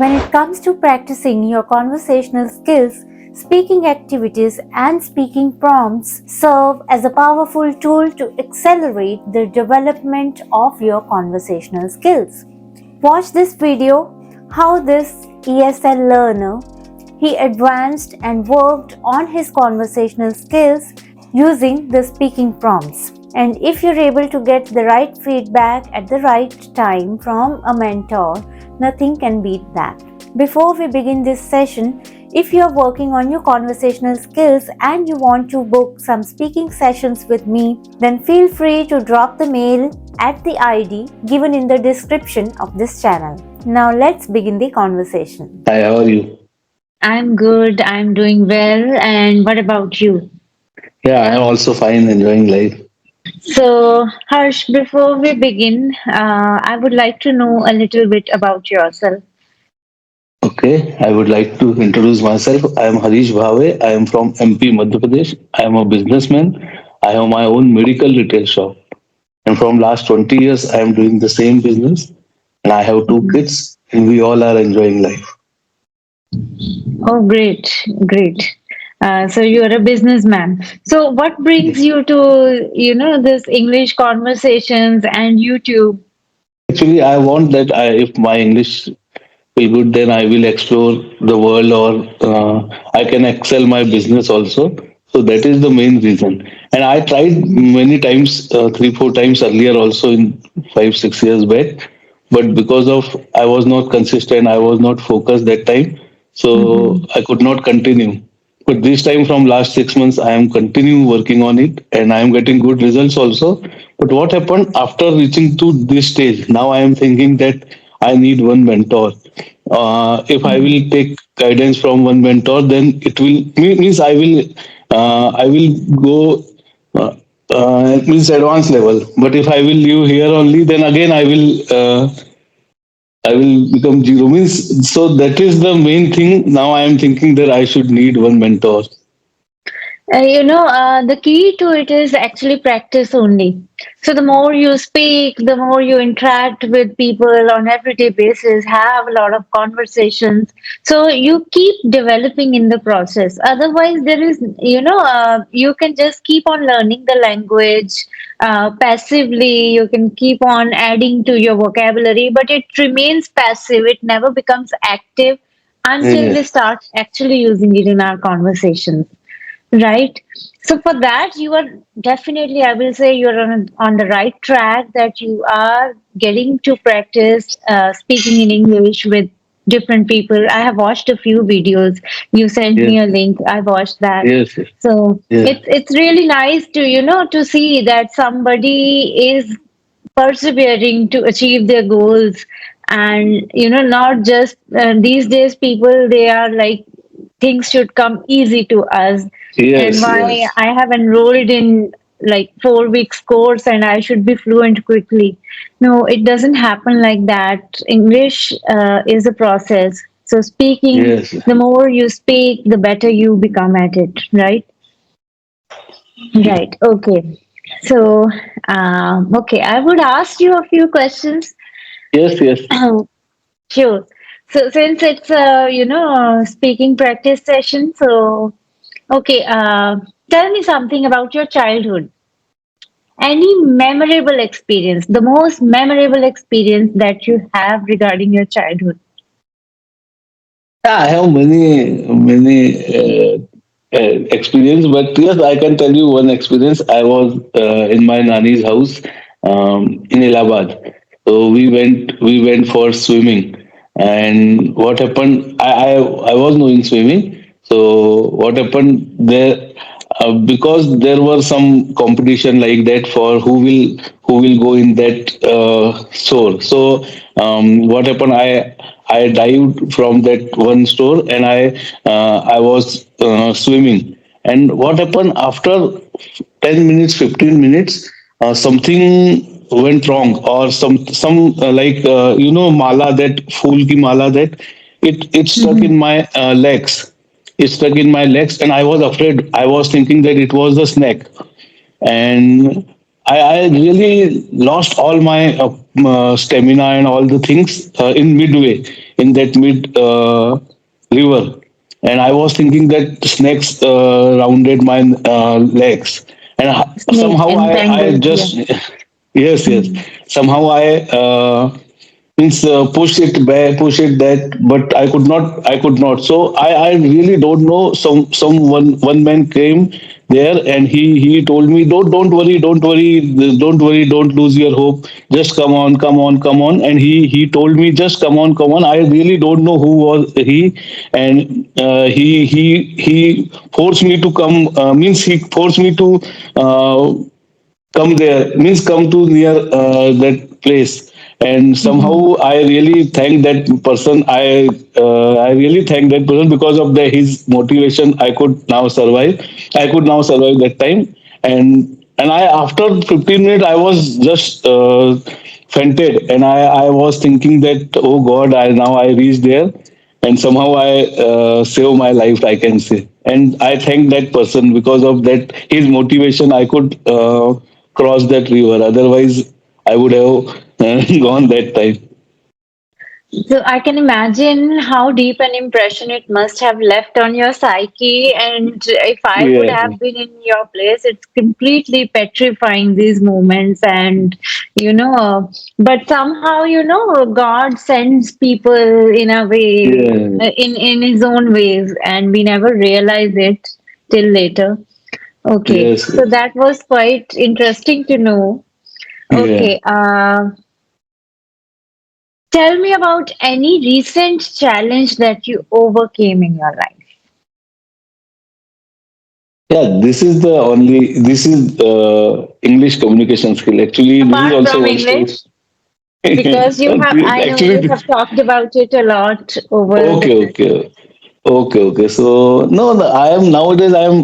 When it comes to practicing your conversational skills, speaking activities and speaking prompts serve as a powerful tool to accelerate the development of your conversational skills. Watch this video how this ESL learner he advanced and worked on his conversational skills using the speaking prompts. And if you're able to get the right feedback at the right time from a mentor, nothing can beat that. Before we begin this session, if you're working on your conversational skills and you want to book some speaking sessions with me, then feel free to drop the mail at the ID given in the description of this channel. Now let's begin the conversation. Hi, how are you? I'm good. I'm doing well. And what about you? Yeah, I am also fine, enjoying life. So, Harsh, before we begin, I would like to know a little bit about yourself. Okay, I would like to introduce myself. I am Harish Bhave. I am from MP, Madhya Pradesh. I am a businessman. I have my own medical retail shop. And from last 20 years, I am doing the same business. And I have two Mhm. kids, and we all are enjoying life. Oh, great, great. So you're a businessman. So what brings Yes. you to, this English conversations and YouTube? Actually, I want that if my English will good, then I will explore the world or I can excel my business also. So that is the main reason. And I tried many times, three, four times earlier also in 5, 6 years back. But because of I was not consistent, I was not focused that time. So Mhm. I could not continue. But this time from last 6 months, I am continue working on it and I am getting good results also. But what happened after reaching to this stage? Now I am thinking that I need one mentor. If I will take guidance from one mentor, then it will means I will go it means advanced level. But if I will live here only, then again I will become zero. Means so that is the main thing. Now I am thinking that I should need one mentor. The key to it is actually practice only. So the more you speak, the more you interact with people on everyday basis, have a lot of conversations. So you keep developing in the process. Otherwise, there is, you can just keep on learning the language passively. You can keep on adding to your vocabulary, but it remains passive. It never becomes active until we Yes, start actually using it in our conversations. Right. So for that, you are definitely, I will say, you're on the right track that you are getting to practice speaking in English with different people. I have watched a few videos. You sent yes, me a link. I watched that. yes, yes, So yes, it's really nice to, to see that somebody is persevering to achieve their goals, and not just these days people, they are like things should come easy to us, and yes, why yes, I have enrolled in like 4 weeks course and I should be fluent quickly. No, it doesn't happen like that. English is a process. So speaking, yes. the more you speak, the better you become at it, right? Right. Okay. So, okay, I would ask you a few questions. Yes, yes. Sure. So, since it's speaking practice session, so okay, tell me something about your childhood. Any memorable experience, the most memorable experience that you have regarding your childhood. Yeah, I have many experience, but yes, I can tell you one experience. I was in my nanny's house in Allahabad. So we went for swimming, and what happened? I was knowing swimming. So what happened there? Because there was some competition like that for who will go in that store. So what happened? I dived from that one store and I was swimming. And what happened after 10 minutes, 15 minutes? Something went wrong, or some mala, that fool ki mala, that it stuck Mm-hmm. in my legs. It stuck in my legs, and I was afraid. I was thinking that it was a snake, and I really lost all my stamina and all the things in midway. in that mid river, and I was thinking that snakes rounded my legs, and Snake somehow I entangled. Yeah. just yes, yes, Mm. somehow I means push it back, push it that, but I could not. So I really don't know. One man came there, and he told me, don't worry, don't worry, don't worry, don't lose your hope. Just come on, come on, come on. And he told me, just come on, come on. I really don't know who was he, and he forced me to come. Means he forced me to. Come there means come to near that place, and somehow Mhm. I really thank that person. I really thank that person because of his motivation. I could now survive that time, and I after 15 minutes I was just fainted, and I was thinking that, oh god, I reached there, and somehow I save my life, I can say. And I thank that person because of that his motivation. I could cross that river. Otherwise, I would have gone that time. So I can imagine how deep an impression it must have left on your psyche. And if I would Yeah, have been in your place, it's completely petrifying these moments. And but somehow, God sends people in a way, yeah, in His own ways, and we never realize it till later. Okay, yes, so that was quite interesting to know. yeah. Okay, tell me about any recent challenge that you overcame in your life, Yeah, this is English communication skill. Actually, this is apart also from one story. English, because I know you Actually, have talked about it a lot over the okay, time. okay. Okay, okay. So no, no, I am nowadays I am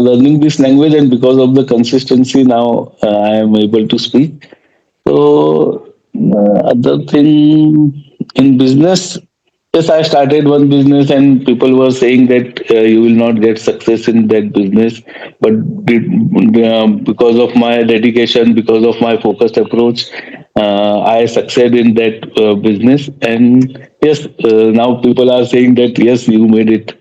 learning this language, and because of the consistency now I am able to speak. So other thing in business, yes, I started one business, and people were saying that you will not get success in that business. But because of my dedication, because of my focused approach, I succeed in that business. And yes, now people are saying that yes, you made it.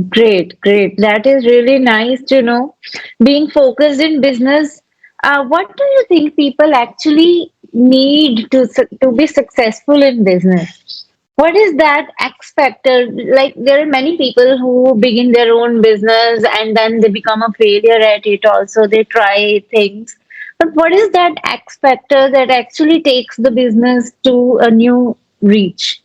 Great, great. That is really nice to know. Being focused in business, what do you think people actually need to be successful in business? What is that X factor? Like there are many people who begin their own business and then they become a failure at it. Also, they try things. But what is that X factor that actually takes the business to a new reach?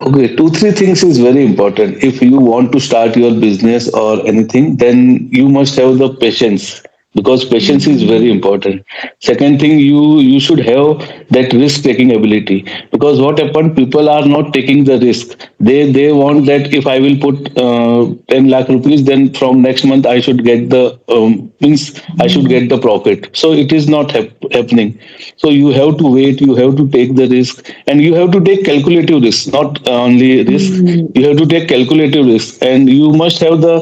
Okay, two, three things is very important. If you want to start your business or anything, then you must have the patience, because patience is very Mhm. important. Second thing, you should have that risk taking ability, because what happened, people are not taking the risk. They want that if I will put 10 lakh rupees, then from next month I should get the means I should get the profit. So it is not happening. So you have to wait, you have to take the risk, and you have to take calculative risk, not only risk. Mhm. You have to take calculative risk, and you must have the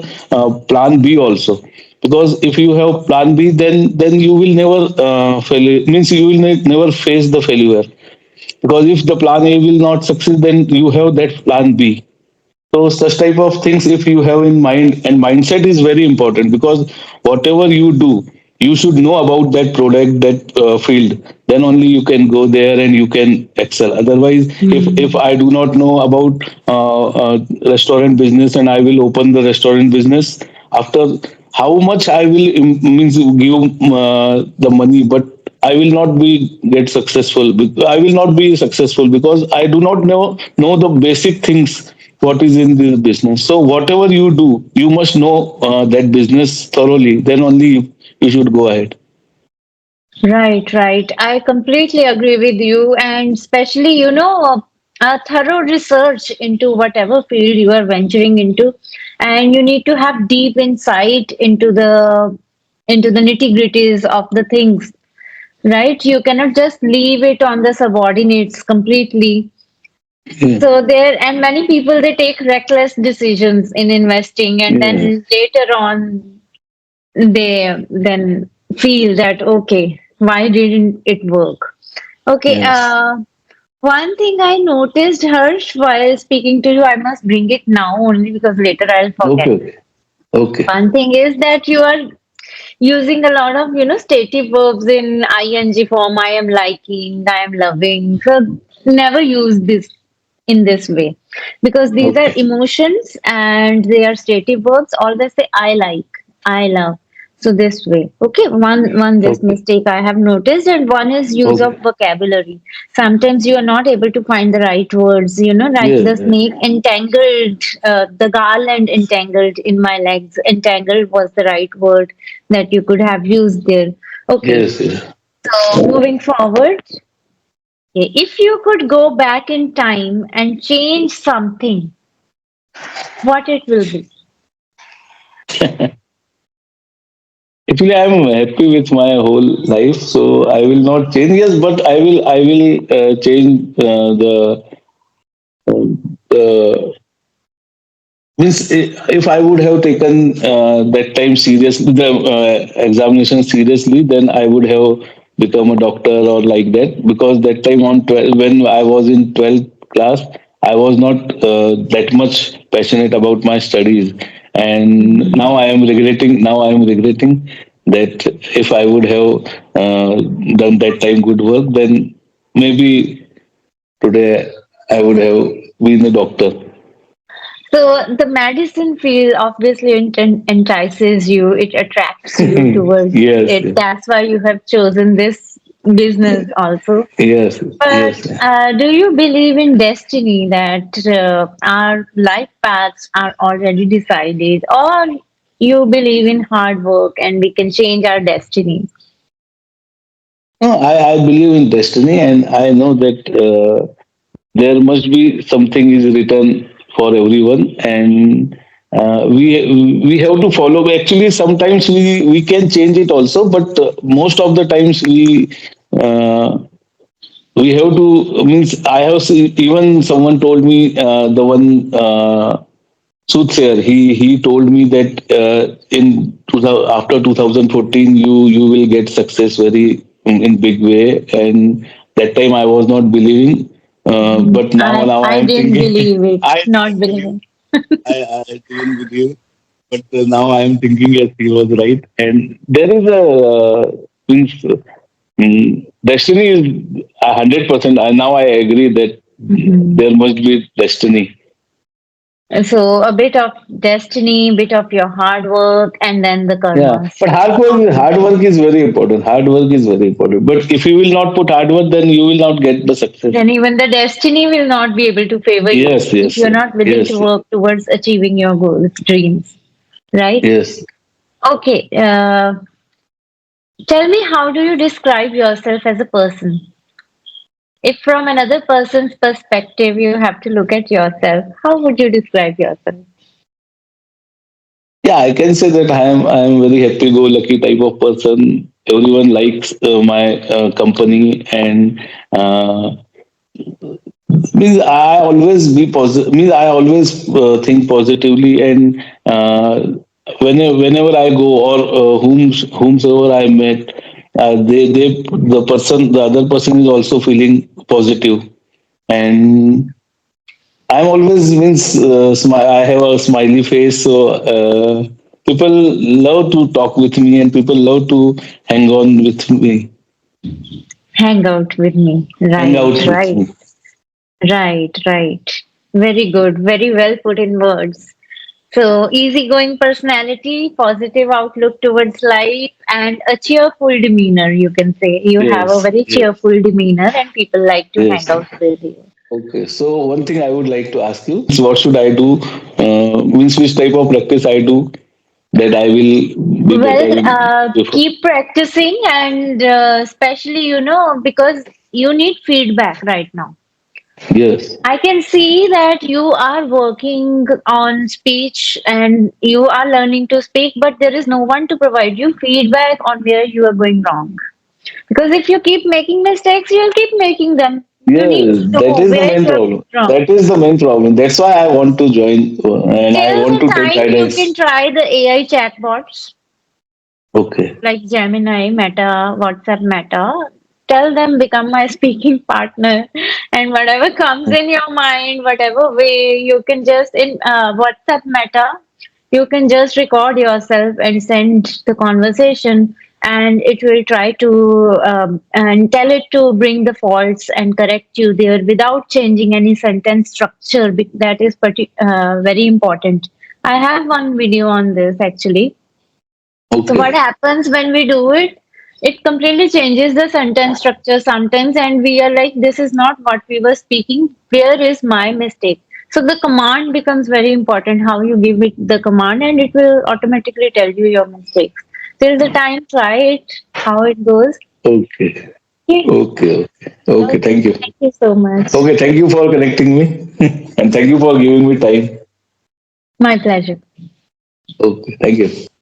plan B also. Because if you have plan B, then you will never fail. Means you will never face the failure. Because if the plan A will not succeed, then you have that plan B. So such type of things, if you have in mind, and mindset is very important, because whatever you do, you should know about that product, that field. Then only you can go there and you can excel. Otherwise, if I do not know about restaurant business and I will open the restaurant business, after how much I will means give the money, but I will not be get successful. I will not be successful because I do not know the basic things what is in this business. So whatever you do, you must know that business thoroughly. Then only you should go ahead. Right, right. I completely agree with you, and especially, a thorough research into whatever field you are venturing into, and you need to have deep insight into the nitty-gritties of the things, right? You cannot just leave it on the subordinates completely. Yeah, So there, and many people they take reckless decisions in investing, and yeah, then later on they then feel that okay, why didn't it work? Okay, yes. One thing I noticed, Harsh, while speaking to you, I must bring it now only because later I'll forget. Okay, okay, One thing is that you are using a lot of, stative verbs in ing form. I am liking, I am loving. So never use this in this way because these are okay, emotions and they are stative verbs. Always say I like, I love. So this way, okay. One this okay, mistake I have noticed, and one is use of okay. vocabulary. Sometimes you are not able to find the right words. Like Yes, the snake entangled, the garland entangled in my legs. Entangled was the right word that you could have used there. Okay. yes, yes. So moving forward, if you could go back in time and change something, what it will be? Actually, I'm happy with my whole life, so I will not change. Yes, but I will change the means if I would have taken that time seriously, the examination seriously, then I would have become a doctor or like that. Because that time on 12, when I was in 12th class, I was not that much passionate about my studies, and Mhm. now I am regretting. Now I am regretting that if I would have done that time good work, then maybe today I would have been a doctor. So the medicine field obviously entices you, it attracts you towards Yes, it. That's why you have chosen this business also. yes, But yes. do you believe in destiny that our life paths are already decided, or you believe in hard work and we can change our destiny? No, I believe in destiny, and I know that there must be something is written for everyone, and we have to follow. Actually, sometimes we can change it also, but most of the times uh, we have to means I have seen, even someone told me the one. Soothsayer. He told me that in 2000, after 2014 you will get success very in big way, and that time I was not believing, but now I I am didn't thinking believe it, I not didn't believe believing. I didn't believe, but now I am thinking yes he was right, and there is a means destiny is 100%. Now I agree that Mhm. there must be destiny. So a bit of destiny, bit of your hard work, and then the Yeah, karmas. but Okay. hard work is very important. Hard work is very important. But if you will not put hard work, then you will not get the success. Then even the destiny will not be able to favor you Yes, if yes, you're not willing to yes, work towards achieving your goals, dreams, right? yes. Okay. Tell me, how do you describe yourself as a person? If from another person's perspective you have to look at yourself, how would you describe yourself? Yeah, I can say that I am very happy-go-lucky type of person. Everyone likes my company, and uh, means I always be positive. Means I always think positively, and whenever I go or whomsoever I met, the other person is also feeling positive, and I'm always means I have a smiley face, so people love to talk with me, and people love to hang on with me, Hang out with me. hang Right, out with right, me. right, right. Very good. Very well put in words. So, easygoing personality, positive outlook towards life, and a cheerful demeanor, you can say. You have a Yes, very yes, cheerful demeanor, and people like to hang yes. out with you. Okay, so one thing I would like to ask you is what should I do? Means which type of practice I do that I will be better Well, in before. keep practicing, and especially, because you need feedback right now. Yes, I can see that you are working on speech and you are learning to speak, but there is no one to provide you feedback on where you are going wrong. Because if you keep making mistakes, you'll keep making them. You need yes, to that know is the where main you're problem. wrong. That is the main problem. That's why I want to join and I Till want the to take time you can guidance. try the AI chatbots Okay, like Gemini, Meta, WhatsApp Meta. tell them become my speaking partner, and whatever comes in your mind, whatever way, you can just in WhatsApp Meta, you can just record yourself and send the conversation, and it will try to and tell it to bring the faults and correct you there without changing any sentence structure. That is very important. I have one video on this actually. So what Okay. happens when we do it? It completely changes the sentence structure sometimes, and we are like, this is not what we were speaking. Where is my mistake? So the command becomes very important. How you give it the command, and it will automatically tell you your mistakes. Till the time, try it. How it goes. Okay. Okay. Okay. Okay. Okay. Thank you. Thank you so much. Okay. Thank you for connecting me, and thank you for giving me time. My pleasure. Okay. Thank you.